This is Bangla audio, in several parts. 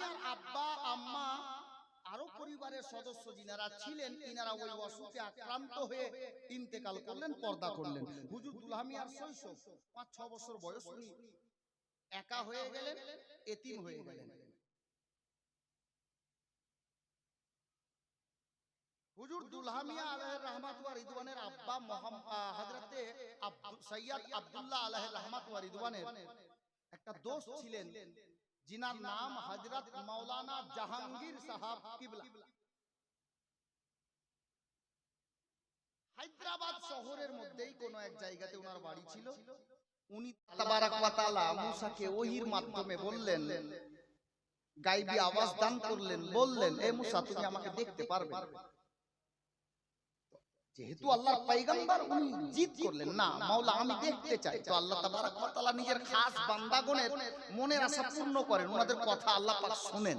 মিয়ার আব্বা আম্মা আরো পরিবারের সদস্য যিনারা ছিলেন ইনারা ওই অসুখে আক্রান্ত হয়ে ইন্তেকাল করলেন, পর্দা করলেন। হুজুর দুলহা মিয়ার শৈশব 5-6 বছর বয়স, উনি একা হয়ে গেলেন, এতিম হয়ে গেলেন। হুজুর দুলহা মিয়া আলাইহির রহমাত ওয়া রিদওয়ানের আব্বা হযরতে সৈয়দ আব্দুল্লাহ আলাইহির রহমাত ওয়া রিদওয়ানের একটা দোস্ত ছিলেন, जिनार नाम हजरत मौलाना जहांगीर साहब किबला। হায়দ্রাবাদ শহরের মধ্যেই কোন এক জায়গাতে ওনার বাড়ি ছিল। উনি তাবারাক ওয়া তাআলা মুসাকে ওহির মাধ্যমে বললেন, গায়বী আওয়াজ দান করলেন, বললেন, এ মুসা তুমি আমাকে দেখতে পারবে? যেহেতু আল্লাহর পয়গম্বর, উনি জিদ করলেন, না মাওলা আমি দেখতে চাই। তো আল্লাহ তাবারাক ওয়া তাআলা নিজের খাস বান্দাগণের মনের আশা পূর্ণ করেন, ওনাদের কথা আল্লাহ পাক শুনেন।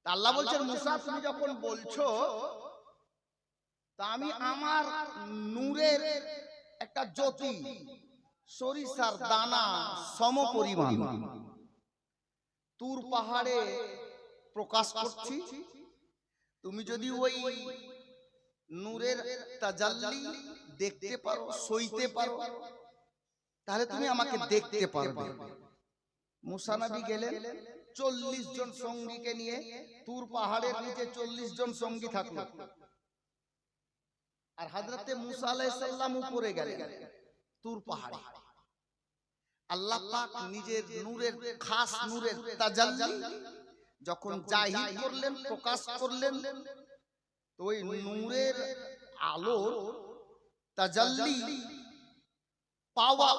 আল্লাহ বলছেন, মুসা তুমি যখন বলছো, তা আমি আমার নূরের একটা জ্যোতি সরিষার দানা সমপরিমাণ তুর পাহাড়ে প্রকাশ করছি। তুমি যদি ওই নূরের তাজাল্লি দেখতে পারো, সইতে পারো, তাহলে তুমি আমাকে দেখতে পারবে। মুসা নবী গেলেন 40 জন সঙ্গীকে নিয়ে, তুর পাহাড়ের নিচে 40 জন সঙ্গী থাকলো। আর হযরতে মুসা আলাইহিস সালাম উপরে গেলেন তুর পাহাড়ে। আল্লাহ পাক নিজের নূরের খাস নূরের তাজাল্লি যখন জাহির করলেন, প্রকাশ করলেন, তো ওই নূরের আলোর তাজাল্লি পাওয়া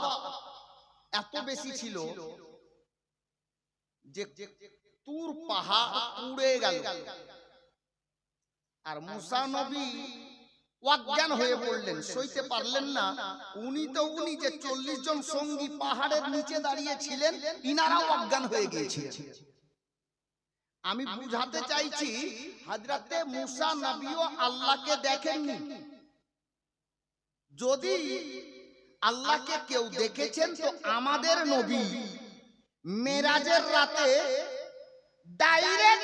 এত বেশি ছিল যে তুর পাহাড় পুড়ে গেল। আর মুসা নবী অজ্ঞান হয়ে পড়লেন, সইতে পারলেন না। উনি যে 40 জন সঙ্গী পাহাড়ের নিচে দাঁড়িয়ে ছিলেন, ইনারাও অজ্ঞান হয়ে গিয়েছিলেন। আমি বুঝাতে চাইছি, হযরতে মুসা নবীও আল্লাহকে দেখেননি। যদি আল্লাহকে কেউ দেখেছেন, তো আমাদের নবী মেরাজের রাতে ডাইরেক্ট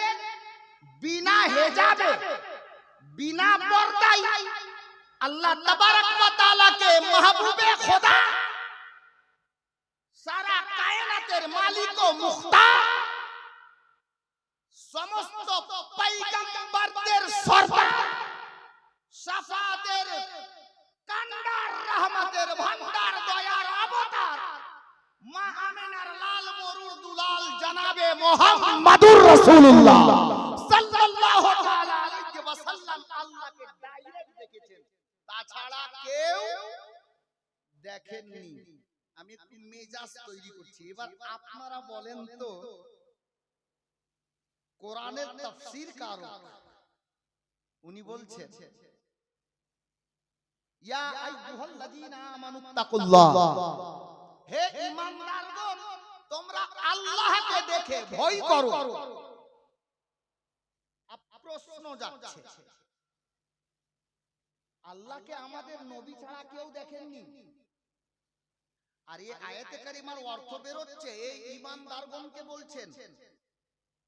বিনা হেজাবে, বিনা পর্দায় আল্লাহ তাবারক ওয়া তাআলাকে মাহবুবে খোদা, সারা কায়নাতের মালিক ও মুখতার, সমস্ত পয়গম্বরদের সরদার, শাফাতের কান্ডার, রহমতের ভান্ডার, দয়ার অবতার, মা আমিনার লাল মরুর দুলাল জনাবে মুহাম্মাদুর রাসূলুল্লাহ সাল্লাল্লাহু তাআলা আলাইহি ওয়াসাল্লাম আল্লাহকে ডাইরেক্ট দেখেছেন, তাছাড়া কেউ দেখেননি। আমি একটু মেজাজ তৈরি করছি। এবার আপনারা বলেন তো, কোরআনের তাফসীর কারক উনি বলছেন, ইয়া আইয়ুহাল্লাযীনা আমানুত্তাকুল্লাহ, হে ঈমানদারগণ তোমরা আল্লাহকে দেখে ভয় করো। প্রশ্ন যাচ্ছে, আল্লাহকে আমাদের নবী ছাড়া কেউ দেখেননি। আর এই আয়াতে কারিমার অর্থ বের হচ্ছে, এই ঈমানদারগণকে বলছেন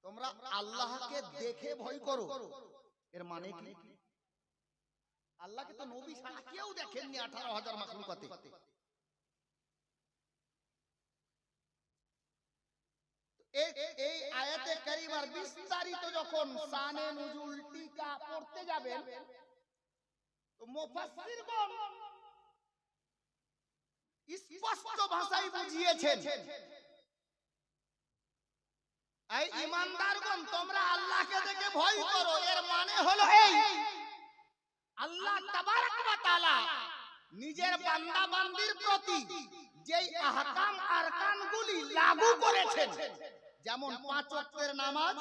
তোমরা আল্লাহকে দেখে ভয় করো। এর মানে কি? আল্লাহকে তো নবী ছাড়া কেউ দেখেননি 18,000 মাখলুকাতে। এই আয়াতে কারিমার বিস্তারিত যখন শানে নুজুল টিকা পড়তে যাবেন, তো মুফাসসিরগণ স্পষ্ট ভাষায় বুঝিয়েছেন, এই ঈমানদারগণ তোমরা আল্লাহকে দেখে ভয় করো। এর মানে হলো এই, আল্লাহ তাবারক ওয়া তাআলা নিজের বান্দা বান্দির প্রতি যেই আহকাম আরকানগুলি লাগু করেছেন, যেমন 5 ওয়াক্তের নামাজ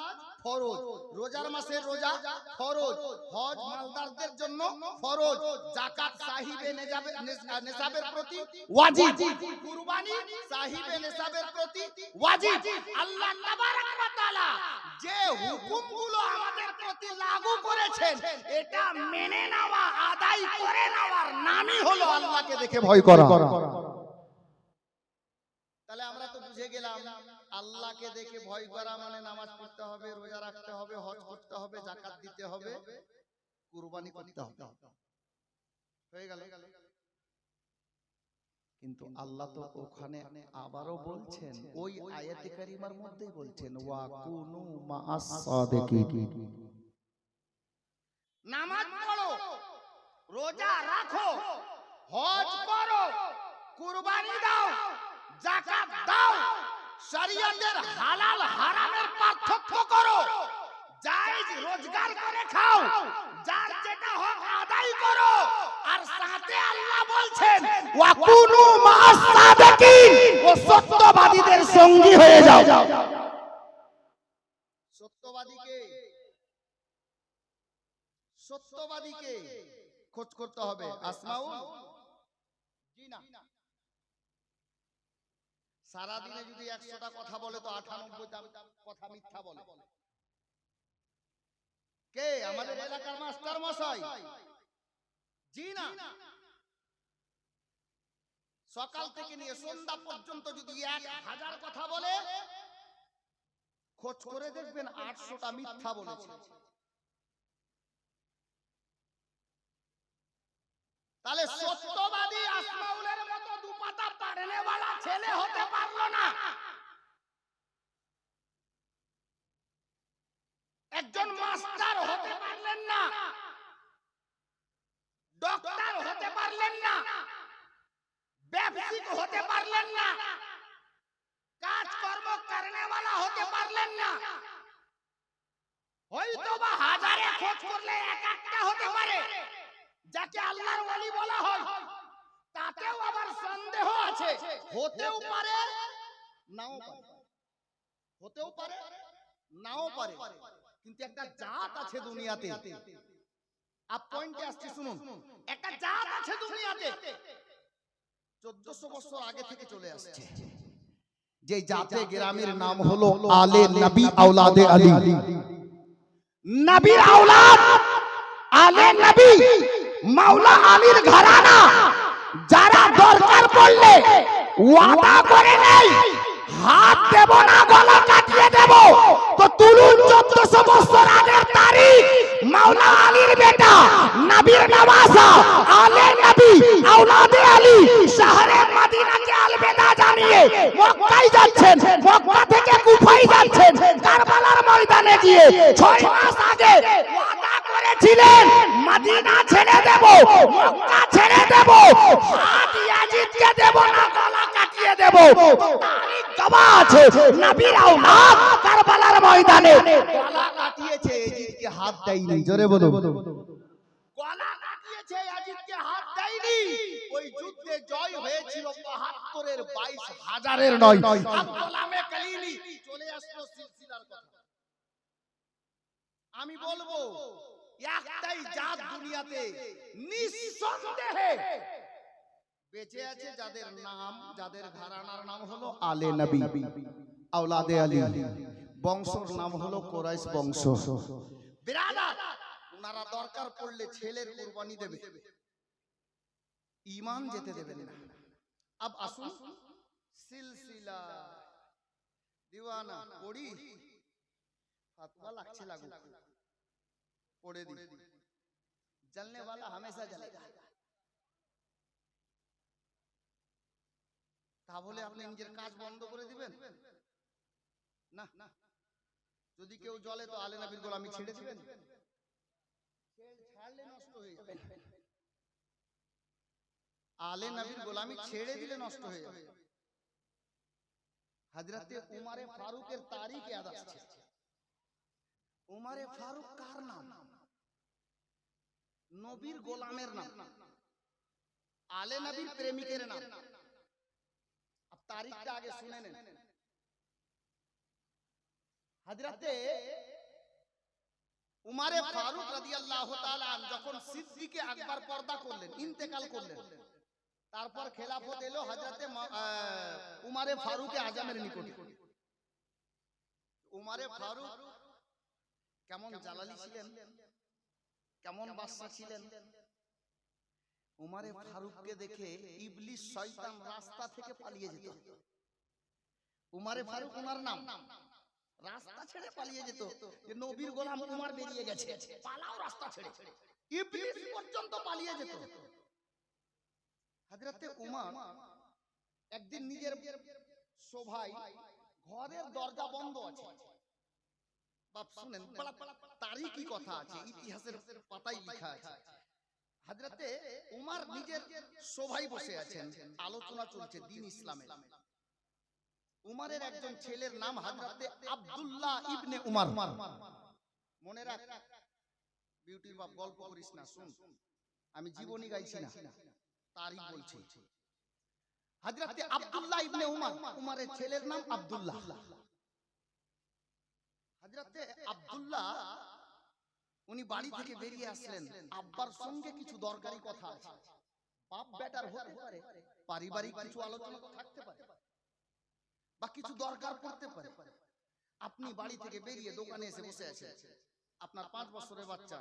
ফরজ, রোজার মাসের রোজা ফরজ, হজ মালদারদের জন্য ফরজ, যাকাত সাহিবে নেসাবের প্রতি ওয়াজিব, কুরবানি সাহিবে নেসাবের প্রতি ওয়াজিব। আল্লাহ তাবারক ওয়া তাআলা যে হুকুমগুলো আমাদের প্রতি লাগু করেছেন, এটা মেনে নেওয়া, আদায় করে নেওয়ার নামই হলো আল্লাহকে দেখে ভয় করা। তাহলে আমরা তো বুঝে গেলাম আল্লাহকে দেখে ভয় করা মানে নামাজ পড়তে হবে, রোজা রাখতে হবে, হজ করতে হবে, যাকাত দিতে হবে, কুরবানি করতে হবে, হয়ে গেল। কিন্তু আল্লাহ তো ওখানে আবারও বলছেন, ওই আয়াতে কারিমার মধ্যেই বলছেন ওয়া কুনু মাআস সাদিকিন, নামাজ পড়ো, রোজা রাখো, হজ করো, কুরবানি দাও, যাকাত দাও, শরীয়তের হালাল হারামের পার্থক্য করো, জায়েজ রোজগার করে খাও, যার যেটা হক আদায় করো। আর সাথে আল্লাহ বলছেন ওয়া কুনু মাআস সাদিকিন, ও সত্যবাদীদের সঙ্গী হয়ে যাও। সত্যবাদীকে সত্যবাদীকে খোঁজ করতে হবে। আসমাউল জি না, সারা দিনে যদি 100টা কথা বলে তো 98টা কথা মিথ্যা বলে। কে? আমাদের এলাকার মাস্টার মশাই জি না। সকাল থেকে নিয়ে সন্ধ্যা পর্যন্ত যদি 1000 কথা বলে, খোঁজ করে দেখবেন 800টা মিথ্যা বলেছে। তাহলে সত্যবাদী আসমাউলের মতো দুপাতা পাড়নেওয়ালা ছেলে হতে পারলো না। একজন মাস্টার হতে পারলেন না, ডক্টর হতে পারলেন না, ব্যবসায়িক হতে পারলেন না, কাজকর্ম করনেওয়ালা হতে পারলেন না। হয়তো বা হাজারে খোঁজ করলে এক একটা হতে পারে, যাকে আল্লাহর ওলি বলা হয়, তাতেও আবার সন্দেহ আছে। হতেও পারে নাও পারে, হতেও পারে নাও পারে, কিন্তু একটা জাত আছে দুনিয়াতে। আপ পয়েন্টে আসছে, শুনুন। একটা জাত আছে দুনিয়াতে 1400 বছর আগে থেকে চলে আসছে, যে জাতে গ্রামের নাম হলো আলে নবী আওলাদে আলী। নবীর আওলাদ আলে নবী, মাওলা আলীর ঘরানা, যারা দরকার পড়লে ওয়াদা করে নেই হাত দেব না, গলা কাটিয়ে দেব, তো তুলুন 1400 বছর আগের তারিখ। মাওলা আলীর বেটা নবীর নওয়াজা আলে নবী আওলাদে আলী শহরে মদিনাকে আলবিদা জানিয়ে মক্কায় যাচ্ছেন, মক্কা থেকে কুফায় যাচ্ছেন। কারবালার ময়দানে গিয়ে 6 মাস আগে ওয়াদা করেছিলেন মদিনা ছেড়ে দেব, মক্কা ছেড়ে দেব, হাত ইয়াজিদকে দেব না, গলা কাটিয়ে দেব। তারিখ গওয়া আছে, নবীর আওলাদ কারবালার ময়দানে গলা কাটিয়েছে, ইয়াজিদকে হাত দেয়নি। জোরে বলো, গলা কাটিয়েছে, ইয়াজিদকে হাত দেয়নি। ওই যুদ্ধে জয় হয়েছিল ৭২-এর ২২,০০০-এর নয়। আব্দুল্লামে কালিলি চলে আসলো সিলসিলার কথা। আমি বলবো একটাই জাত দুনিয়াতে নিঃসন্দেহে বেঁচে আছে, যাদের নাম, যাদের ঘরানার নাম হলো আলে নবী আওলাদে আলী, বংশের নাম হলো কুরাইশ বংশ। বিরাদার, ওনারা দরকার পড়লে ছেলের কুরবানি দেবে, ঈমান যেতে দেবেন না। আব আসুন সিলসিলা দিওয়ানা পড়ি, ফাতওয়া লাগছে লাগু, পড়ে দি। জলনে वाला हमेशा जलेगा। তাহলে আপনি নিজের কাজ বন্ধ করে দিবেন না? যদি কেউ জ্বলে তো আলে নবীর গোলামি ছেড়ে দিবেন? ছাড়লে নষ্ট হয়ে যাবে। আলে নবীর গোলামি ছেড়ে দিলে নষ্ট হয়ে যাবে। হযরতে উমরে ফারুকের তারিখ याद আসছে। উমরে ফারুক কার নাম? নবীর গোলামের নাম, আলে নবীর প্রেমিকের নাম। अब তারিখটা আগে শুনে নেন। হযরতে উমরে ফারুক রাদিয়াল্লাহু তাআলা যখন সিদ্দিকে আকবর পর্দা করলেন, ইন্তেকাল করলেন, তারপর খেলাফত এলো হযরতে উমরে ফারুক আজমের নিকটে। উমরে ফারুক কেমন জালালি ছিলেন, কেমন বাদশা ছিলেন। উমরে ফারুককে দেখে ইবলিস শয়তান রাস্তা থেকে পালিয়ে যেত। উমারে ফারুক ওনার নাম। রাস্তা ছেড়ে পালিয়ে যেত, যে নবীর গোলাম উমার বেরিয়ে গেছে, পালাও রাস্তা ছেড়ে। ইবলিস পর্যন্ত পালিয়ে যেত। হযরতে উমর একদিন নিজের সভায় ঘরের দরজা বন্ধ আছে। বাপ শুনেন, বড় তারিখী কথা আছে, ইতিহাসের পাতায় লেখা আছে। হযরতে উমর নিজের সভায় বসে আছেন, আলোচনা চলছে দ্বীন ইসলামের। উমরের একজন ছেলের নাম হযরতে আব্দুল্লাহ ইবনে উমর। মনে রাখ, বিউটির বাপ গল্প করিস না, শুন, আমি জীবনী গাইছি না, তারিখ বলছি। হযরতে আব্দুল্লাহ ইবনে উমর, উমরের ছেলের নাম আব্দুল্লাহ। হযরতে আব্দুল্লাহ উনি বাড়ি থেকে বেরিয়ে আসলেন, আব্বার সঙ্গে কিছু দরকারি কথা আছে। বাপ বেটার হতে পারে, পারিবারিক কিছু আলোচনা তো থাকতে পারে, বা কিছু দরকার পড়তে পারে। আপনি বাড়ি থেকে বেরিয়ে দোকানে এসে বসে আছেন, আপনার 5 বছরের বাচ্চা,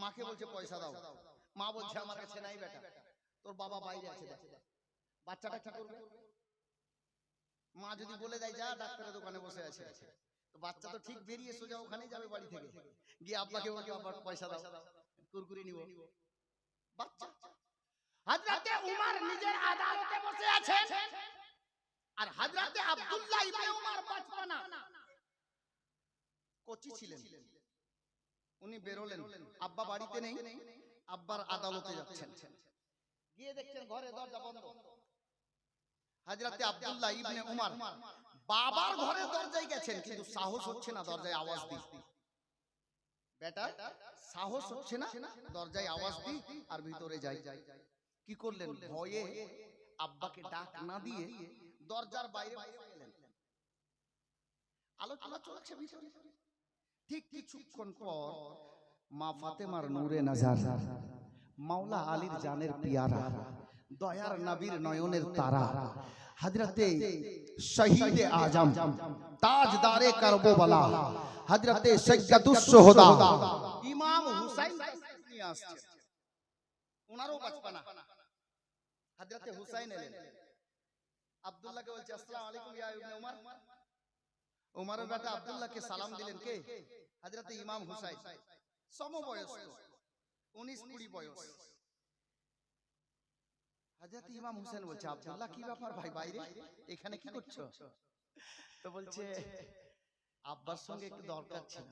মাকে বলছে পয়সা দাও, মা বলছে আমার কাছে নাই বেটা, তোর বাবা বাইরে আছে, বাচ্চাটা কি করবে? মা যদি বলে দেয় যা ডাক্তারের দোকানে বসে আছে, তো বাচ্চা তো ঠিক বেরিয়ে সোজা ওখানেই যাবে, বাড়ি থেকে গিয়ে আব্বাকে বলবে আব্বা পয়সা দাও, কুরকুরি নিব। বাচ্চা। হযরতে উমর নিজের আদালতে বসে আছে, আর হযরতে আব্দুল্লাহ ইবনে উমর বাচপানা কোচি ছিলেন। উনি বেরোলেন, আব্বা বাড়িতে নেই, আব্বার আদালতে যাচ্ছেন। গিয়ে দেখছেন ঘরে দরজা বন্ধ। হযরতে আব্দুল্লাহ ইবনে উমর বাবার ঘরে দরজায় গেছেন, কিন্তু সাহস হচ্ছে না দরজায় আওয়াজ দিতে। বেটা সাহস হচ্ছে না দরজায় আওয়াজ দি আর ভিতরে যাই। কি করলেন? ভয়ে আব্বাকে ডাক না দিয়ে দরজার বাইরে বসে গেলেন। আলোচনা চলছে ভিতরে। ঠিক কিছুক্ষণ পর মা ফাতেমার নূরে নজর, মাওলা আলীর জানের পিয়ারা, দয়ার নবীর নয়নের তারা, হযরতে শহীদ আজম তাজদারে কারবালা, হযরতে সৈয়দুস শুহাদা ইমাম হুসাইন নিয়ে আসছে। ওনারও বাচপানা। হযরতে হুসাইন এলেন, আব্দুল্লাহকে বলছে আসসালামু আলাইকুম ইয়া ইবনে উমর। উমরের বেটা আব্দুল্লাহকে সালাম দিলেন কে? হযরতে ইমাম হুসাইন, সমবয়স্ক, 19-20 বয়স। হযরত ইমাম হুসাইন বলছে আব্দুল্লাহ কি ব্যাপার ভাই, বাইরে এখানে কি করছো? তো বলছে আব্বার সঙ্গে একটু দরকার ছিল।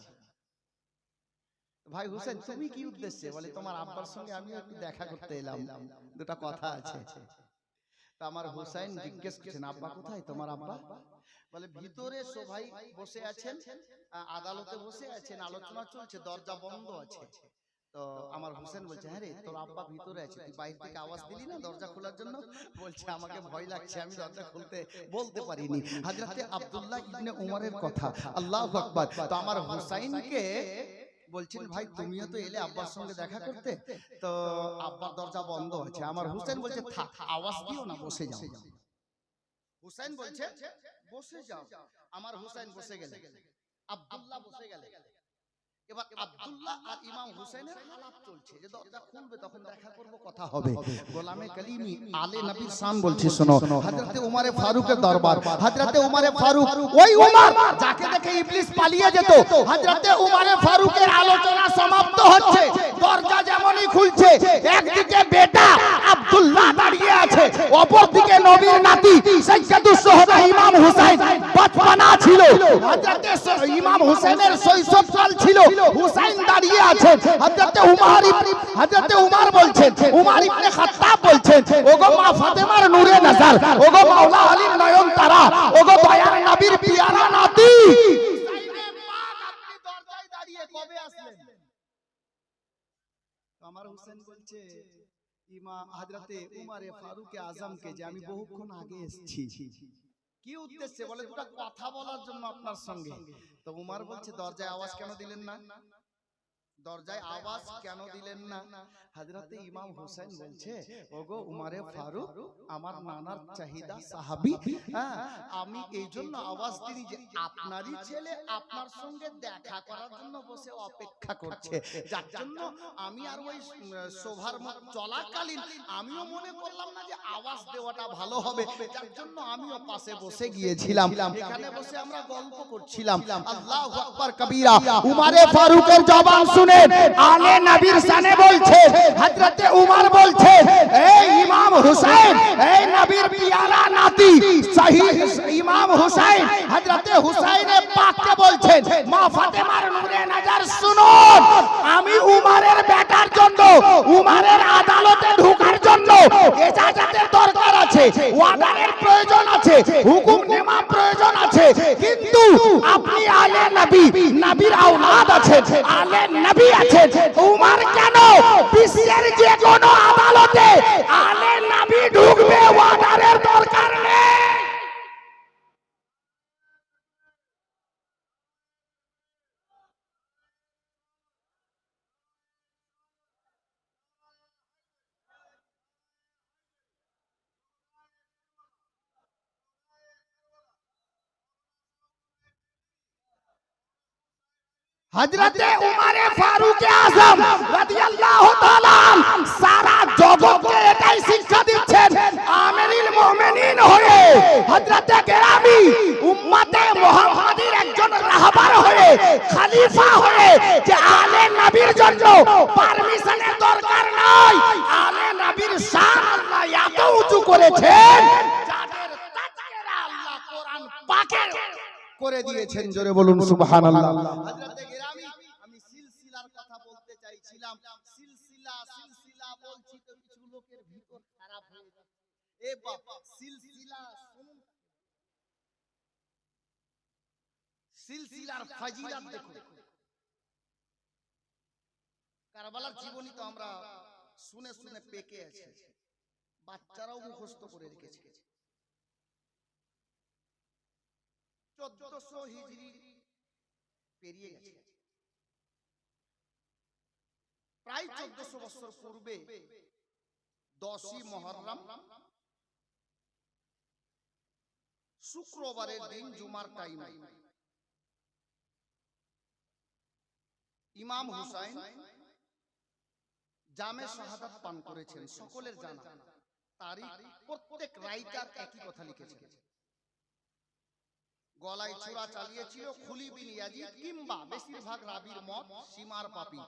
ভাই হুসাইন তুমি কি উদ্দেশ্যে? বলে তোমার আব্বার সঙ্গে আমি একটু দেখা করতে এলাম, দুটো কথা আছে। তো আমার হুসাইন জিজ্ঞেস করছেন আব্বা কোথায় তোমার আব্বা? বলে ভিতরে সবাই বসে আছেন, আদালতে বসে আছেন, আলোচনা চলছে, দরজা বন্ধ আছে। তো আমার হোসেন বলছে হ্যাঁ রে তোর আব্বা ভিতরে আছে, তুই বাইরে থেকে আওয়াজ দিলি না দরজা খোলার জন্য? বলছে আমাকে ভয় লাগছে, আমি দরজা খুলতে বলতে পারিনি। হযরতে আব্দুল্লাহ ইবনে উমরের কথা, আল্লাহু আকবার। তো আমার হোসেনকে বলছেন ভাই তুমিও তো এলে আব্বার সঙ্গে দেখা করতে, তো আব্বার দরজা বন্ধ আছে। আমার হোসেন বলছে থাক আওয়াজ দিও না, বসে যাও। হোসেন বলছে বসে যাও। আমার হোসেন বসে গেলেন, আব্দুল্লাহ বসে গেলেন। এবার আব্দুল্লাহ আর ইমাম হুসাইনের আলাপ চলছে, যে দরজা খুলবে তখন দেখা করব, কথা হবে। গোলামে কালিমি আলে নবীর শান বলছি শোনো। হযরতে উমরে ফারুকের দরবার, হযরতে উমরে ফারুক, ওই উমর যাকে দেখে ইবলিস পালিয়ে যেত, হযরতে উমরে ফারুকের আলোচনা সমাপ্ত হচ্ছে, দরজা যেমনই খুলছে, একদিকে বেটা আব্দুল্লাহ দাঁড়িয়ে আছে, অপরদিকে নবীর নাতি সৈয়দুস শুহাদা ইমাম হুসাইন বাচপানা ছিল। হযরতে ইমাম হুসাইনের শৈশবকাল ছিল, হুসাইন দাঁড়িয়ে আছেন। হযরতে উমর বলছেন, উমর ইবনে খাত্তাব বলছেন ওগো মা ফাতেমার নূরে নজর, ওগো মাওলা আলীর নয়ন তারা, ওগো দয়ার নবীর পিয়ারা নাতি হুসাইনের পাক, আপনি দরজায় দাঁড়িয়ে কবে আসলেন? আমার হুসাইন বলছে ইমাম হযরতে উমরে ফারুক আজমকে যে আমি বহুক্ষণ আগে এসেছি। কি উদ্দেশ্যে? বলে দুটো কথা বলার জন্য আপনার সঙ্গে। তো উমর বলছে দরজায় আওয়াজ কেন দিলেন না? দরজায় আওয়াজ কেন দিলেন না? হযরতে ইমাম হোসেন বলছে, ওগো উমারে ফারুক, আমার নানার চাহিদা সাহাবী, হ্যাঁ, আমি এই জন্য আওয়াজ দিই যে আপনারই ছেলে আপনার সঙ্গে দেখা করার জন্য বসে অপেক্ষা করছে, যার জন্য আমি আর ওই শোভার চলাকালীন আমিও মনে করলাম না যে আওয়াজ দেওয়াটা ভালো হবে, যার জন্য আমিও পাশে বসে গিয়েছিলাম। এখানে বসে আমরা গল্প করছিলাম। আল্লাহু আকবার কবীরা। উমারে ফারুকের জবান শুনে আলে নবীর শানে বলছে, হযরতে উমর বলছে, এই ইমাম হুসাইন, এই নবীর পিয়ারা নাতি শহীদ ইমাম হুসাইন, হযরতে হুসাইনে পাককে বলছেন, মা ফাতেমার নূরে নজর শুনুন, আমি উমরের বেটার জন্য, উমরের আদালতে ঢোকার জন্য ইজাজতের দরকার আছে, ওয়ার্ডারের প্রয়োজন আছে, হুকুম নেওয়া প্রয়োজন আছে, কিন্তু আপনি আলে নবী, নবীর আওলাদ আছেন, আলে নবী আছে, উমর কেন বিশ্বের যে কোনো আদালতে আলে নবী ঢুকবে, ওয়ার্ডারের দরকার নেই। হযরতে উমরে ফারুক আযম রাদিয়াল্লাহু তাআলা সারা জগৎকে এটাই শিক্ষা দিচ্ছেন, আমিরুল মুমিনিন হয়ে, হযরতে কেরামি উম্মতে মুহাম্মাদির একজন রাহবার হয়ে, খলিফা হয়ে, যে আলে নবীর জন্য পারমিশনের দরকার নাই, আলে নবীর শান আল্লাহ এত উঁচু করেছেন, যাদের তাজকিরা আল্লাহ কোরআন পাকে করে দিয়েছেন। জোরে বলুন সুবহানাল্লাহ। হযরতে কেরামি, আমি সিলসিলার কথা বলতে চাইছিলাম। সিলসিলা সিলসিলা বলছি তো কিছু লোকের ভিতর খারাপ হয়ে যাচ্ছে। এ বাবা, সিলসিলা শুনুন, সিলসিলার ফাজিলাত দেখুন। কারবালার জীবনী তো আমরা শুনে শুনে পেকে আছি, বাচ্চারাও মুখস্থ করে রেখেছে। 1400 হিজরি পেরিয়ে গেছে, প্রায় 1400 বছর পূর্বে 10ই মুহররম শুক্রবারের দিন জুমার টাইমে ইমাম হুসাইন জামে শাহাদাত পান করেছেন। সকলের জানা তারিখ, প্রত্যেক রাইটার একই কথা লিখেছেন। গলায় ছোরা চালিয়েছিল খুলি বিন ইয়াজিদ, কিংবা বেশিরভাগ রাবির মত সীমার পাপী।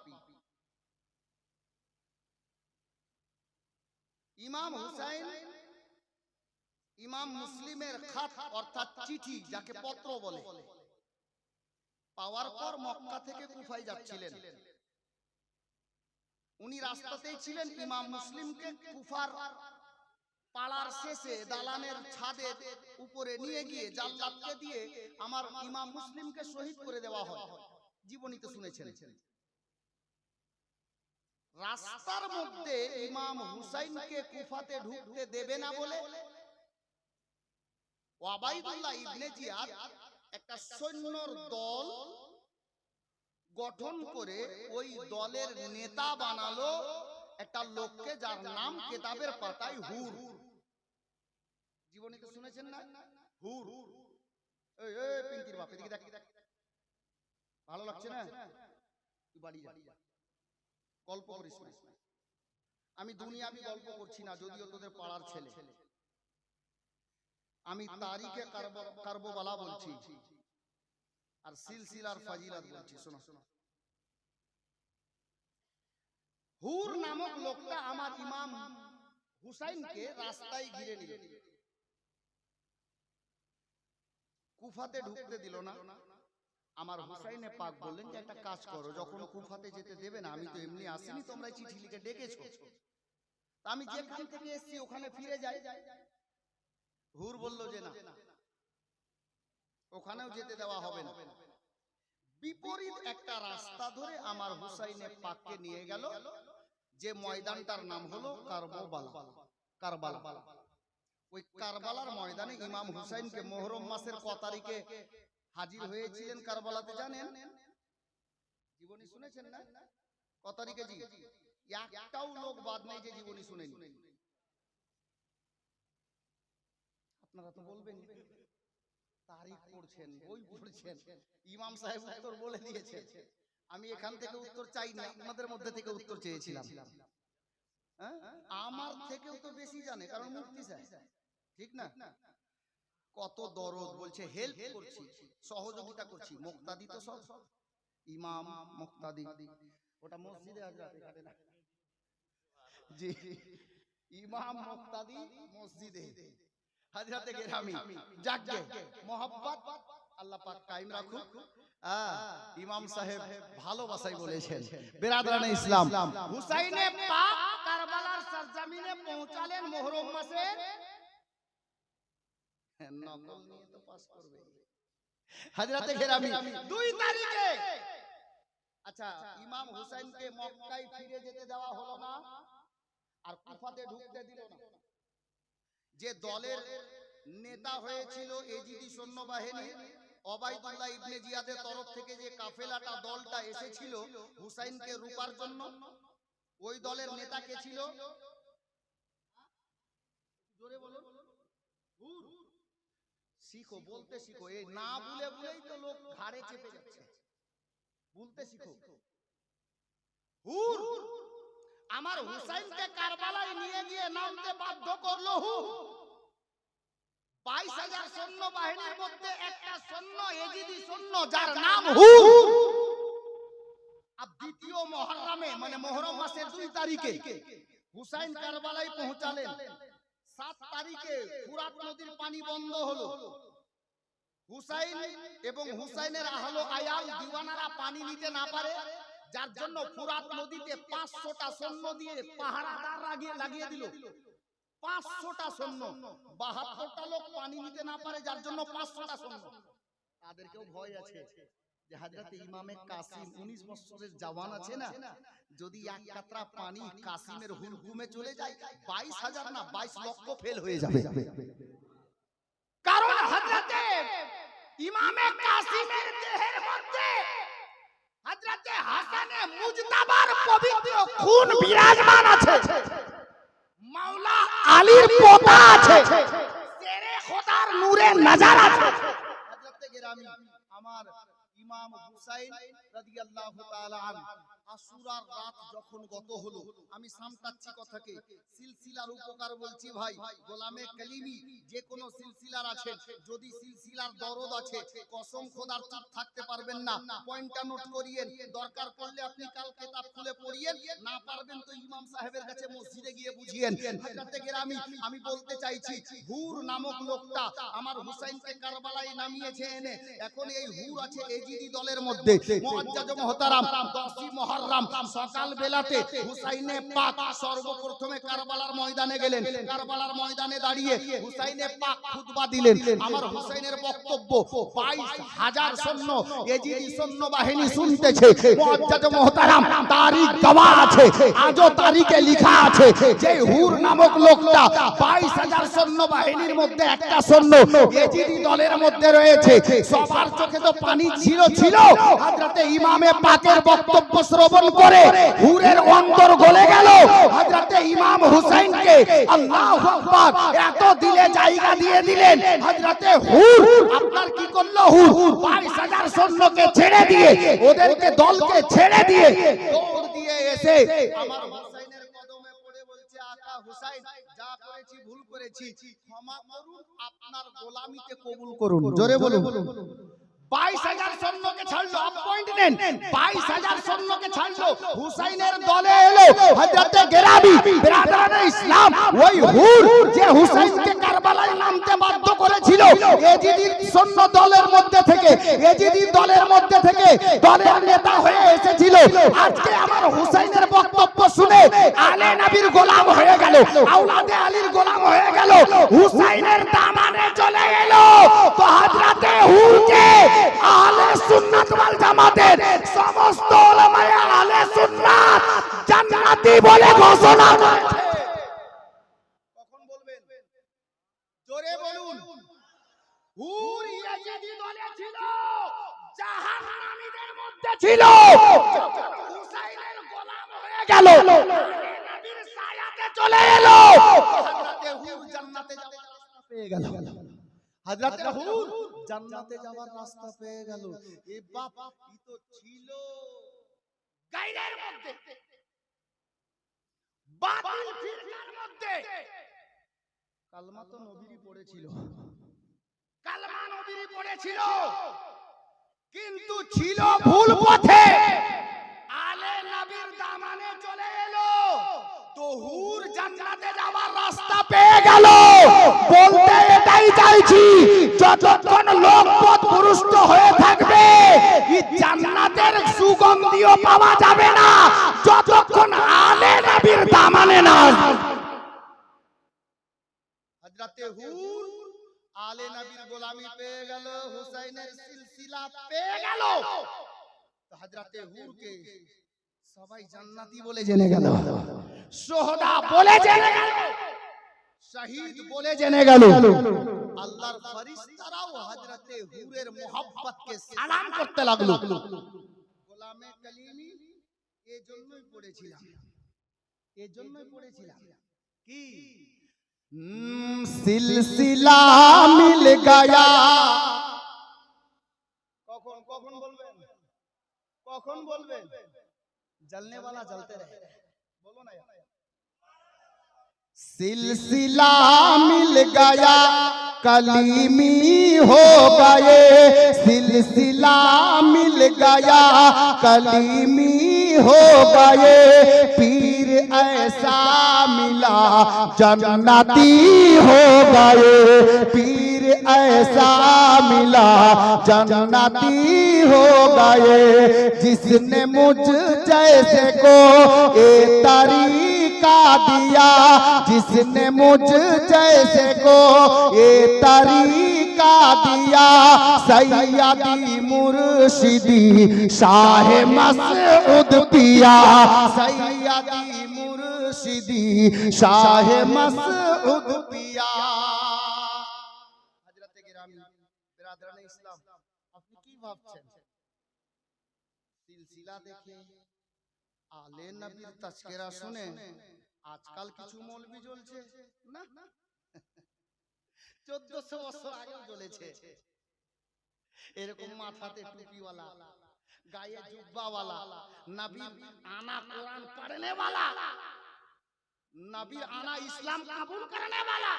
ইমাম হুসাইন ইমাম মুসলিমের খাত অর্থাৎ চিঠি, যাকে পত্র বলে, পাওয়ার পর মক্কা থেকে কুফায় যাচ্ছিলেন। উনি রাস্তাতেই ছিলেন, ইমাম মুসলিমকে কুফার পাড়ার শেষে দালানের ছাদের উপরে নিয়ে গিয়ে জাল্লাদকে দিয়ে আমার ইমাম মুসলিমকে শহীদ করে দেওয়া হয়। জীবনীতে শুনেছেন। রাস্তার মধ্যে ইমাম হুসাইনকে কুফাতে ঢুকতে দেবে না বলে ওবাইদুল্লাহ ইবনে জিয়াদ একটা সৈন্যর দল গঠন করে ওই দলের নেতা বানালো একটা লোককে, যার নাম কিতাবের পাতায় হুর। জীবনীতে শুনেছেন না? হুর। এই এই পিঙ্কির বাপ, এদিকে দেখ, ভালো লাগছে না? তুই বাড়ি যা, গল্প করিস না। আমি দুনিয়াবি গল্প করছি না, যদিও তোদের পাড়ার ছেলে। আমি তারিখে কারবালা বলছি আর সিলসিলার ফাজিলাত বলছি। শোনো, হুর নামক লোকটা আমার ইমাম হুসাইনকে রাস্তায় ঘিরে নিল, কুফাতে ঢুকতে দিল না। আমার হুসাইনে পাক বললেন যে একটা কাজ করো, যখন কুফাতে যেতে দেবে না, আমি তো এমনি আসিনি, তোমরা চিঠি লিখে ডেকেছো, আমি যেখান থেকে এসেছি ওখানে ফিরে যাই। হুর বলল যে না, ওখানেও যেতে দেওয়া হবে না। বিপরীত একটা রাস্তা ধরে আমার হুসাইনে পাককে নিয়ে গেল, যে ময়দানটার নাম হলো কারবালা। ওই কারবালার ময়দানে ইমাম হুসাইনকে মুহররম মাসের ক তারিখে হাজির হয়েছিলেন কারবালাতে জানেন? জীবনী শুনেছেন না? কত তারিখে জি? একটাও লোক বাদ নেই যে জীবনী শুনেনি। আপনারা তো বলবেন তারিখ পড়ছেন, বই পড়ছেন, ইমাম সাহেব উত্তর বলে দিয়েছে। আমি এখান থেকে উত্তর চাইনি, আপনাদের মধ্যে থেকে উত্তর চেয়েছিলাম। আমার থেকেও তো বেশি জানে, কারণ মুফতি সাহেব, ঠিক না? কত দরদ, বলছে হেল্প করছি, সহযোগিতা করছি। মুক্তাদি তো সব ইমাম মুক্তাদি, ওটা মসজিদে হাজরাত, এখানে না জি, ইমাম মুক্তাদি মসজিদে হাজরাতে গেরামি। যাকগে মোহাব্বত আল্লাহ পাক কায়েম রাখুক। ইমাম সাহেব ভালোবাসাই বলেছেন। বেরাদরানে ইসলাম, হুসাইনে পাক কারবালার সরজমিনে পৌঁছালেন মুহররম মাসে। নকল নিয়ে তো পাস করবে হাজরাতে গেরামি 2 তারিখে। আচ্ছা, ইমাম হুসাইনকে মক্কায় ফিরে যেতে দেওয়া হলো না, আর কুফাতে ঢুকতে দিল না। যে দলের নেতা হয়েছিল এজিদি সৈন্যবাহিনী, ওবাইদুল্লাহ ইবনে জিয়াদের তরফ থেকে যে কাফেলাটা দলটা এসেছিল হুসাইনকে রূপার জন্য, ওই দলের নেতা কে ছিল? জোরে বলুন। হুর। শিখো, বলতে শিখো। এই না বলে বলেই তো লোক ঘাড়ে চেপে যাচ্ছে। বলতে শিখো। হুর। আমার হুসাইনকে কারবালায় নিয়ে গিয়ে নামতে বাধ্য করলো হুর। 22,000 সৈন্য বাহিনীর মধ্যে একটা সৈন্য এজিদি সৈন্য, যার নাম হুর। আর দ্বিতীয় মুহররমে, মানে মুহররম মাসের 2 তারিখে হুসাইন কারবালায় পৌঁছালেন। 7 তারিখে ফুরাত নদীর পানি বন্ধ হলো। হুসাইন এবং হুসাইনের আহলো আয়াল দিওয়ানারা পানি নিতে না পারে, যার জন্য ফুরাত নদীতে 500টা সৈন্য দিয়ে পাহারাদার লাগিয়ে দিল। 500টা সৈন্য, 72টা লোক পানি নিতে না পারে, যার জন্য 500টা সৈন্য। তাদেরকেও ভয় আছে যে হযরতে ইমামে কাসিম 19 বছরের জওয়ান আছে না, যদি এক কাতরা পানি কাসিমের হুলকুমে চলে যায় 22,000 না 22 লক্ষ ফেল হয়ে যাবে। কারণ হযরতে ইমামে কাসিমের দেহের মধ্যে হযরতে হাসানে মুজতাবার পবিত্র খুন বিরাজমান আছে, মাওলা আলীর পোতা আছে, শেরে খোদার নূরে নজর আছে। হযরতে গেরামি আমার ইমাম হুসাইন রাদিয়াল্লাহু তাআলা আনহু আশুরার রাত যখন গত হলো, আমি সামটাচ্ছি কথাকে, সিলসিলার উপকার বলছি ভাই। গোলামে কালিমি যে কোন সিলসিলার আছে, যদি সিলসিলার দরদ আছে, কসম খোদার চুপ থাকতে পারবেন না। পয়েন্টটা নোট করিয়েন, দরকার পড়লে আপনি কাল কিতাব খুলে পড়িয়েন, না পারবেন তো ইমাম সাহেবের কাছে মসজিদে গিয়ে বুঝিয়েন। হযরতে গেরামি আমি বলতে চাইছি, হুর নামক লোকটা আমার হুসাইনকে কারবালায় নামিয়েছে এনে, এখন এই হুর আছে এজিদি দলের মধ্যে। মুআজ্জাজ মুহতারাম 10ই মুহররম সকাল বেলাতে হুসাইনে পাক সর্বপ্রথমে কারবালার ময়দানে গেলেন। কারবালার ময়দানে দাঁড়িয়ে হুসাইনে পাক খুতবা দিলেন। আমার হুসাইনের বক্তব্য 22,000 সৈন্য এজিদি সৈন্য বাহিনী শুনতেছে। মুআজ্জাজ মুহতারাম তারিখ গওয়া আছে, আজও তারিখে লেখা আছে যে হুর নামক লোকটা 22,000 সৈন্য বাহিনীর মধ্যে একটা সৈন্য এজিদি দলের মধ্যে রয়েছে। সবার চোখে তো পানি ছিল। হযরতে ইমামে পাকের বক্তব্য শ্রবণ করে হুরের অন্তর গলে গেল। হযরতে ইমাম হুসাইনকে আল্লাহু আকবার এত দিলে জায়গা দিয়ে দিলেন। হযরতে হুর আপনার কি করলো? হুর 22,000 সৈন্যকে ছেড়ে দিয়ে, ওদেরকে দলকে ছেড়ে দিয়ে দৌড় দিয়ে এসে আমার হুসাইনের কদমে পড়ে বলছে, আকা হুসাইন, যা করেছি ভুল করেছি, ক্ষমা করুন, আপনার গোলামিকে কবুল করুন। জোরে বলুন। 22,000 সৈন্যকে ছাড়লো, পয়েন্ট নেন, 22,000 সৈন্যকে ছাড়লো, হুসাইনের দলে এলো হযরতে গেরামি। বিরাদরানে ইসলাম, ওই হুর যে হুসাইনকে কারবালায় নামতে বাধ্য করেছিল এজিদির সৈন্য দলের মধ্যে থেকে, এজিদির দলের মধ্যে থেকে দলের নেতা হয়ে এসেছিল। আজকে আমার হুসাইনের বক্তব্য শুনে আলে নবীর গোলাম হয়ে গেল, আওলাদে আলীর গোলাম হয়ে গেল, হুসাইনের দামানে চলে এলো। তো হযরতে হুরকে আহলে সুন্নাত ওয়াল জামাতের সমস্ত উলামায়ে আহলে সুন্নাত জান্নাতি বলে ঘোষণা করেছে। কখন বলবেন? জোরে বলুন। হুর ইয়াজিদি দলে ছিল, জাহান্নামীদের মধ্যে ছিল। হুসাইনের গোলাম গেল, নবীর ছায়াতে চলে এলো, হযরতে হুর জান্নাতে যাওয়ার রাস্তা পেয়ে গেল। হযরতে হুর জান্নাতে যাওয়ার রাস্তা পেয়ে গেল। এ বাপ, ই তো ছিল গায়রের মধ্যে, বাতিল ফিরকার মধ্যে। কালমা তো নবীরই পড়েছিল, কালমা নবীরই পড়েছিল, কিন্তু ছিল ভুল পথে। আলে নবীর দামানে চলে এলো তো হুর জান্নাতে যাওয়ার রাস্তা পেয়ে গেল। বলতে এটাই চাইছি, যতক্ষণ লোক পথ পুরুষ্ট হয়ে থাকবে এই জান্নাতের সুগন্ধিও পাওয়া যাবে না যতক্ষণ আলে নবীর দামানে না আসবে। হযরতে হুর আলে নবীর গোলামি পেয়ে গেল, হুসাইনের সিলসিলা পেয়ে গেল। তো হযরতে হুরকে সবাই জান্নাতি বলে জেনে গেল, সোহদা বলে জেনে গেল, শহীদ বলে জেনে গেল। আল্লাহর ফেরেশতারাও হযরতে হুরের মোহাব্বতকে সালাম করতে লাগলো। গোলামে কালিমি এজন্যই পড়েছিলাম, এজন্যই পড়েছিলাম কি সিলসিলা মিল গয়া। কখন কখন বলবেন, কখন বলবেন? জলনে वाला जलते रहे, बोलो ना यार। सिलसिला मिल गया कलीमी हो गए, सिलसिला मिल गया कलीमी हो गए, पीर ऐसा मिला जन्नती हो गए, पीर ऐसा मिला जन्नती हो गए, जिसने मुझ जैसे को ए तरीका दिया, जिसने मुझ जैसे को ये तरीका दिया, सैयदी मुर्शिदी शाह मसऊद पिया, सैयदी मुर्शिदी शाह मसऊद पिया। हजरत गिरामी बिरादरान इस्लाम, আপনি কি ভাবছেন সিলসিলা দেখে আলে নবীর তাজকিরা শুনে আজকাল কিছু মৌলবি জ্বলছে না? 1400 বছর আগেও জ্বলেছে। এরকম মাথাতে টুপিওয়ালা, গায়ে জুব্বাওয়ালা, নবীর আনা কোরআন পড়নে वाला, নবীর আনা ইসলাম কবুল করনে वाला,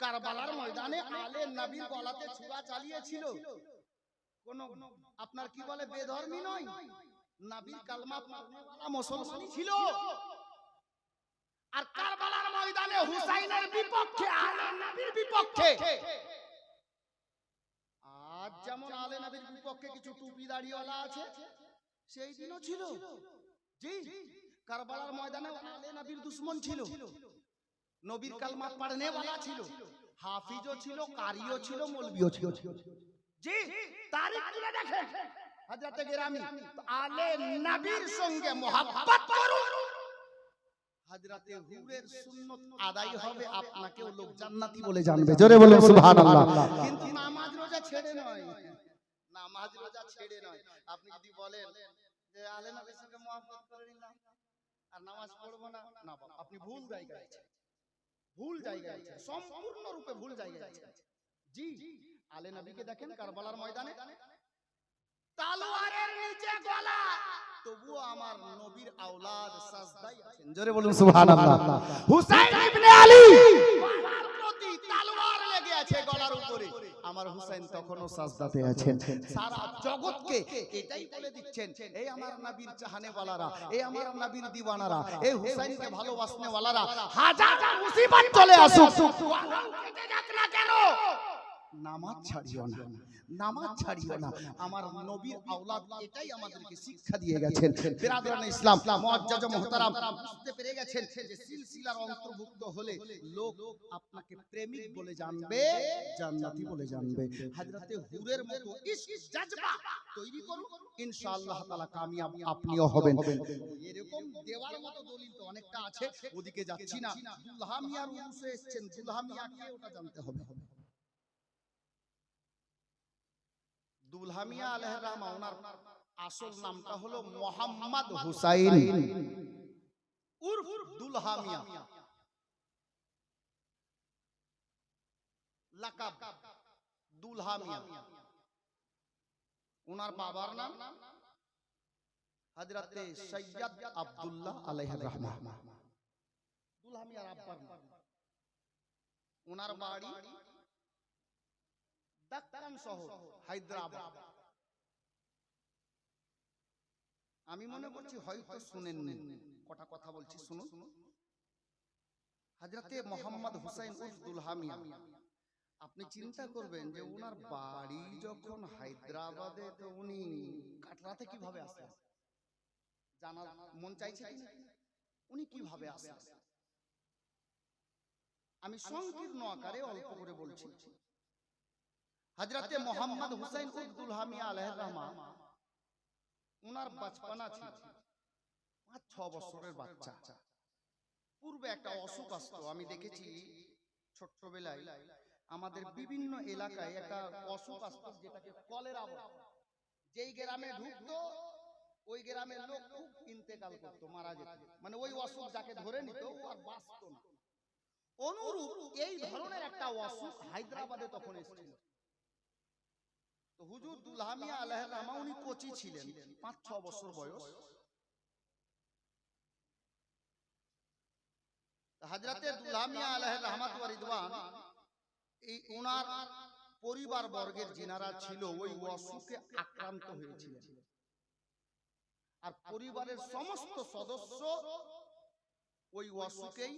কারবালার ময়দানে আলে নবীর গলাতে ছুরা চালিয়েছিল। কোন আপনার কি বলে বেধর্মী নয়, নবীর কালমা পড়নে वाला মুসলমানই ছিল। আর কারবালার ময়দানে হুসাইনের বিপক্ষে, আলে নবীর বিপক্ষে। আজ যেমন আলে নবীর বিপক্ষে কিছু টুপি দাড়িওয়ালা আছে, সেই দিনও ছিল। জি, কারবালার ময়দানে আলে নবীর দুশমন ছিল, নবীর কালমা পড়নে वाला ছিল, হাফিজও ছিল, কারিও ছিল, মৌলভিও ছিল। জি, তারিখ তুলে দেখেন হযরত গিরামি। আলে নবীর সঙ্গে মোহাব্বত করুন, হযরতে হুরের সুন্নাত আদায় হবে, আপনাকেও লোক জান্নাতি বলে জানবে। জোরে বলুন সুবহানাল্লাহ। কিন্তু নামাজ রোজা ছেড়ে নয়, নামাজ রোজা ছেড়ে নয়। আপনি যদি বলেন যে আলে নবীর সঙ্গে মোহাব্বত করে নিলাম আর নামাজ পড়বো না, না বাবা, আপনি ভুল জায়গায় আছেন, ভুল জায়গায় আছেন, সম্পূর্ণ রূপে ভুল জায়গায় আছেন। জি, আলে নবীকে দেখেন কারবালার ময়দানে তলোয়ারের নিচে গলা, তবুও আমার নবীর আওলাদ সাজদায় আছেন। জোরে বলুন সুবহানাল্লাহ। হুসাইন ইবনে আলী গলার প্রতি তলোয়ার লেগে আছে গলার উপরে, আমার হুসাইন তখনও সাজদাতে আছেন। সারা জগৎকে এটাই বলে দিচ্ছেন, এই আমার নবীর চাহনে ওয়ালারা, এই আমার নবীর দিওয়ানারা, এই হুসাইনকে ভালোবাসনে ওয়ালারা, হাজার মুসিবত চলে আসুক, গলা কেটে যাক না কেন, নামাজ ছাড়িও না, নামাজ ছাড়িও না। আমার নবীর আওলাদ এটাই আমাদেরকে শিক্ষা দিয়ে গেছেন। বিরাদরান ইসলাম, মুআজ্জাজ ও মুহতারাম, বুঝতে পেরে গেছেন যে সিলসিলার অন্তর্ভুক্ত হলে লোক আপনাকে প্রেমিক বলে জানবে, জান্নাতি বলে জানবে। হযরতে হুরের মতো ইশক জজবা তৈরি করুন, ইনশাআল্লাহ তাআলা কামিয়াব আপনিও হবেন। এরকম দেওয়ার মতো দলিল তো অনেকটা আছে, ওদিকে যাচ্ছি না। দুলহা মিয়ার উরুসে এসেছেন, দুলহা মিয়া কে ওটা জানতে হবে। দুলহা মিয়া আলাইহির রহমা, ওনার আসল নামটা হলো মোহাম্মদ হুসাইন। উর্ফ দুলহা মিয়া, লাকাব দুলহা মিয়া। ওনার বাবার নাম হযরতে সৈয়দ আব্দুল্লাহ আলাইহির রহমাহ। দুলহা মিয়ার আব্বার নাম। ওনার বাড়ি দক্কান শহর, হায়দ্রাবাদ। আমি মনে করছি হয়তো শুনেননি, কটা কথা বলছি শুনুন। হযরতে মোহাম্মদ হুসাইন উর্ফ দুলহা মিয়া, আপনি চিন্তা করবেন যে উনার বাড়ি যখন হায়দ্রাবাদে, তো উনি কাটরাতে কিভাবে আসলেন? জানার মন চাইছে কি? উনি কিভাবে আসলেন? আমি সংকীর্ণ আকারে অল্প করে বলছি। হযরতে মোহাম্মদ হুসাইন উর্ফ দুলহা মিয়া আলাইহির রহমান, উনার বাচপানা ছিল 5-6 বছরের বাচ্চা। পূর্বে একটা অসুখ আসতো, আমি দেখেছি ছোট্টবেলায় আমাদের বিভিন্ন এলাকায় একটা অসুখ আসতো যেটাকে কলেরা বলে। যেই গ্রামে ঢুকতো ওই গ্রামের লোক খুব ইন্তেকাল করতো, মারা যেত। মানে ওই অসুখ যাকে ধরে নিত ও আর বাঁচতো না। অনুরূপ এই ধরনের একটা অসুখ হায়দ্রাবাদে তখন এসেছিল। তো হুজুর দুলহা মিয়া আলাইহির রহমান উনি কোচি ছিলেন, 5-6 বছর বয়স। হযরতে দুলহা মিয়া আলাইহির রহমাত ওয়া রিদওয়ান, এই ওনার পরিবার বর্গের যিনারা ছিল ওই অসুখে আক্রান্ত হয়েছিলেন, আর পরিবারের সমস্ত সদস্য ওই অসুখেই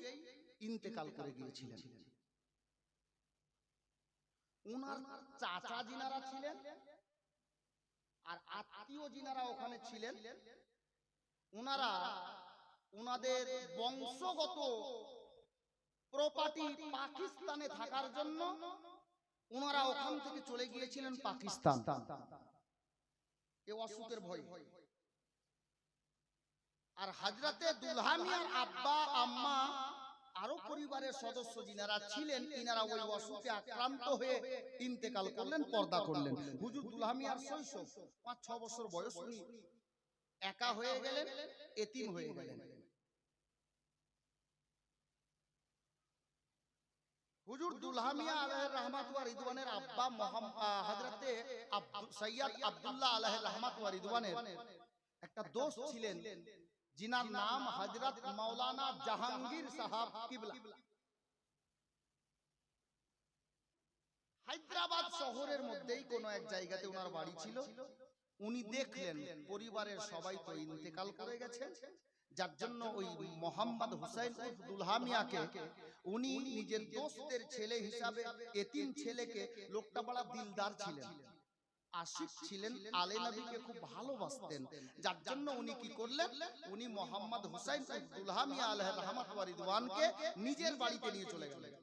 ইন্তেকাল করে গিয়েছিলেন। উনার চাচা যিনারা ছিলেন আর আত্মীয় যিনারা ওখানে ছিলেন, উনারা উনাদের বংশগত প্রপার্টি পাকিস্তানে থাকার জন্য উনারা ওখান থেকে চলে গিয়েছিলেন পাকিস্তান এই অসুখের ভয়ে। আর হযরতে দুলহা মিয়ার আব্বা আম্মা আরো পরিবারের সদস্য যিনারা ছিলেন, ইনারা ওই অসুখে আক্রান্ত হয়ে ইন্তেকাল করলেন, পর্দা করলেন। হুজুর দুলহা মিয়ার শৈশব 5-6 বছর বয়স, উনি একা হয়ে গেলেন, এতিম হয়ে গেলেন। হুজুর দুলহা মিয়া আলাইহির রহমাত ওয়া রিদওয়ানের আব্বা হযরতে সৈয়দ আব্দুল্লাহ আলাইহির রহমাত ওয়া রিদওয়ানের একটা দোস্ত ছিলেন, जिनार नाम हजरत मौलाना जहांगीर साहब किबला। হায়দ্রাবাদ শহরের মধ্যেই কোনো এক জায়গাতে ওনার বাড়ি ছিল। উনি দেখলেন পরিবারের সবাই তো ইন্তেকাল করে গেছে, যার জন্য ওই মোহাম্মদ হুসাইন উর্ফ দুলহা মিয়াকে উনি নিজের দোস্তের ছেলে হিসাবে, এতিম ছেলেকে, লোকটা বড় দিলদার ছিলেন, আশিক ছিলেন, আলে নবীকে খুব ভালোবাসতেন, যার জন্য উনি কি করলেন, উনি মোহাম্মদ হুসাইন উর্ফ দুলহা মিয়া আলাইহির রহমাত ওয়া রিদওয়ানকে নিজের বাড়িতে নিয়ে চলে গেলেন।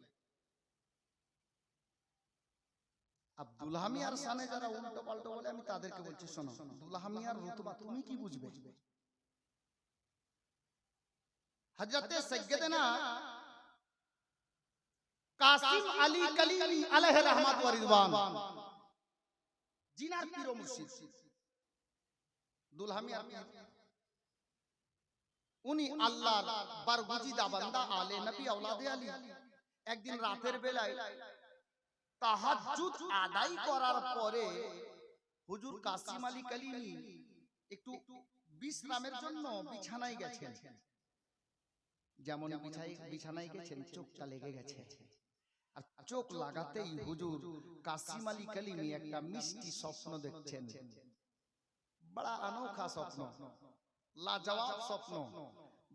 দুলহা মিয়ার সামনে যারা উল্টো পাল্টো বলে আমি তাদেরকে বলছি, শোনো, দুলহা মিয়ার রুতবা তুমি কি বুঝবে? হযরতে সাইয়্যিদানা কাসিম আলী কালিমি আলাইহির রহমাত ওয়া রিদওয়ান, জিনার পীর ও মুর্শিদ দুলহা মিয়ার পীর, উনি আল্লাহর বরগুজিদা বান্দা, আলে নবী, আওলাদে আলী। একদিন রাতের বেলায় তাহাজ্জুদ আদায় করার পরে হুজুর কাসিম আলী কালিমি একটু বিশ্রামের জন্য বিছানায় গেছেন। যেমন বিছানায় গেছেন, চোখটা লেগে গেছে, আর চোখ লাগাতেই হুজুর কাসিম আলী কালিমি একটা মিষ্টি স্বপ্ন দেখছেন। বড় अनोखा স্বপ্ন, লাজবাব স্বপ্ন,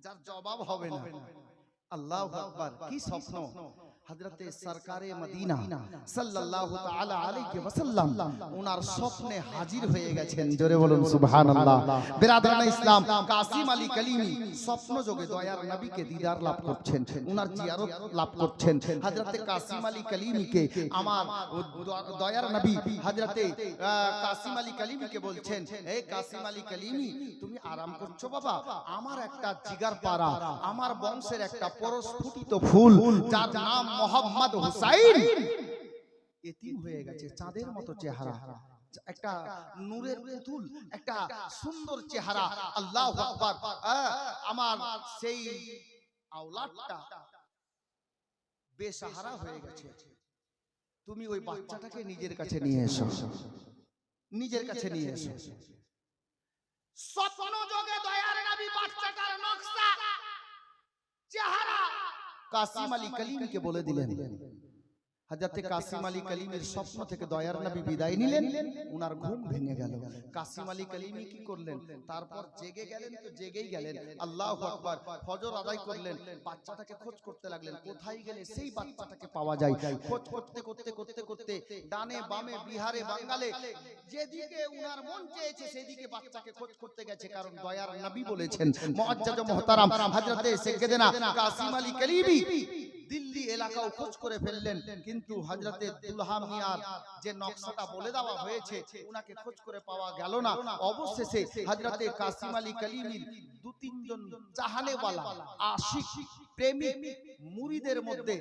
যার জবাব হবে না। আল্লাহু আকবার, কি স্বপ্ন! হযরতে সরকারে মদিনা সাল্লাল্লাহু তাআলা আলাইহি ওয়াসাল্লাম ওনার স্বপ্নে হাজির হয়ে গেছেন। জোরে বলুন সুবহানাল্লাহ। বিরাদরানে ইসলাম, কাসিম আলী কালিমি স্বপ্ন যোগে দয়ার নবীকে দিদার লাভ করছেন, ওনার জিয়ারত লাভ করছেন। হযরতে কাসিম আলী কালিমিকে আমার দয়ার নবী হযরতে কাসিম আলী কালিমিকে বলছেন, এই কাসিম আলী কালিমি, তুমি আরাম করছো বাবা? আমার একটা জিগার পারা, আমার বংশের একটা পরস্ফুটিত ফুল, যার নাম মোহাম্মদ হুসাইন, এতিম হয়ে গেছে, চাঁদের মতো চেহারা, একটা নূরের পুতুল, একটা সুন্দর চেহারা। আল্লাহু আকবার। আমার সেই আওলাদটা বেসাহারা হয়ে গেছে, তুমি ওই বাচ্চাটাকে নিজের কাছে নিয়ে এসো, নিজের কাছে নিয়ে এসো। স্বপ্ন যোগে দয়ার নবী বাচ্চাটার নকশা চেহারা কাসিম আলী কলিমকে বলে দিলেন। হযরতে কাসিম আলী কলিমের স্বপ্ন থেকে দয়ার নবী বিদায় নিলেন, উনার ঘুম ভেঙে গেল। কাসিম আলী কলিমি কি করলেন, তারপর জেগে গেলেন, তো জেগেই গেলেন। আল্লাহু আকবার। ফজর আদায় করলেন, বাচ্চাটাকে খোঁজ করতে লাগলেন, কোথায় গেলে সেই বাচ্চাটাকে পাওয়া যায়। খোঁজ করতে করতে করতে করতে ডানে বামে বিহারে বাঙ্গালে যেদিকে উনার মন চেয়েছে সেদিকে বাচ্চাকে খোঁজ করতে গেছে, কারণ দয়ার নবী বলেছেন। মুআজ্জাজ ও মুহতারাম হযরতে সাইয়েদনা কাসিম আলী কলিমি দিল্লি এলাকাও খোঁজ করে ফেললেন, কিন্তু হযরতে দুলহা মিয়ার যে নকশাটা বলে দেওয়া হয়েছে উনাকে খোঁজ করে পাওয়া গেল না। অবশেষে হযরতে কাসিম আলী কলিমির দু তিনজন জাহানেওয়ালা আশিক প্রেমিক মুরিদের মধ্যে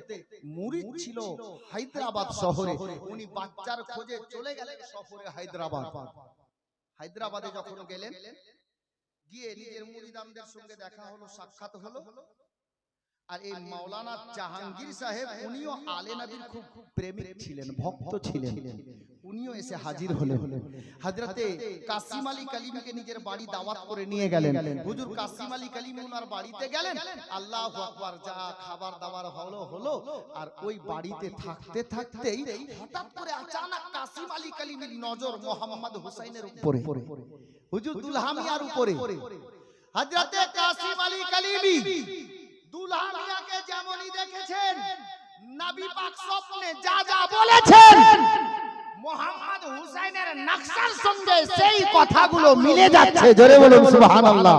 মুরিদ ছিল হায়দ্রাবাদ শহরে। উনি বাচ্চার খোঁজে চলে গেলেন শহরে হায়দ্রাবাদ। হায়দ্রাবাদে যখন গেলেন, গিয়ে নিজের মুরিদানদের সঙ্গে দেখা হলো, সাক্ষাৎ হলো। আর এই মাওলানা জাহাঙ্গীর সাহেব উনিও আলে নবীর খুব প্রেমিক ছিলেন, ভক্ত ছিলেন। উনিও এসে হাজির হলেন। হযরতে কাসিম আলী কলিমিকে নিজের বাড়ি দাওয়াত করে নিয়ে গেলেন। হুজুর কাসিম আলী কলিমি ওনার বাড়িতে গেলেন। আল্লাহু আকবার। যা খাবার দাবার হলো। আর ওই বাড়িতে থাকতে থাকতেই হঠাৎ করে আচানক কাসিম আলী কলিমির নজর মোহাম্মদ হুসাইনের উপরে, হুজুর দুলহা মিয়ার উপরে। হযরতে কাসিম আলী কলিমি দুলহা মিয়াকে যেমনই দেখেছেন, নবী পাক স্বপ্নে যা যা বলেছেন মোহাম্মদ হুসাইনের নকশার সঙ্গে সেই কথাগুলো মিলে যাচ্ছে। জোরে বলুন সুবহানাল্লাহ।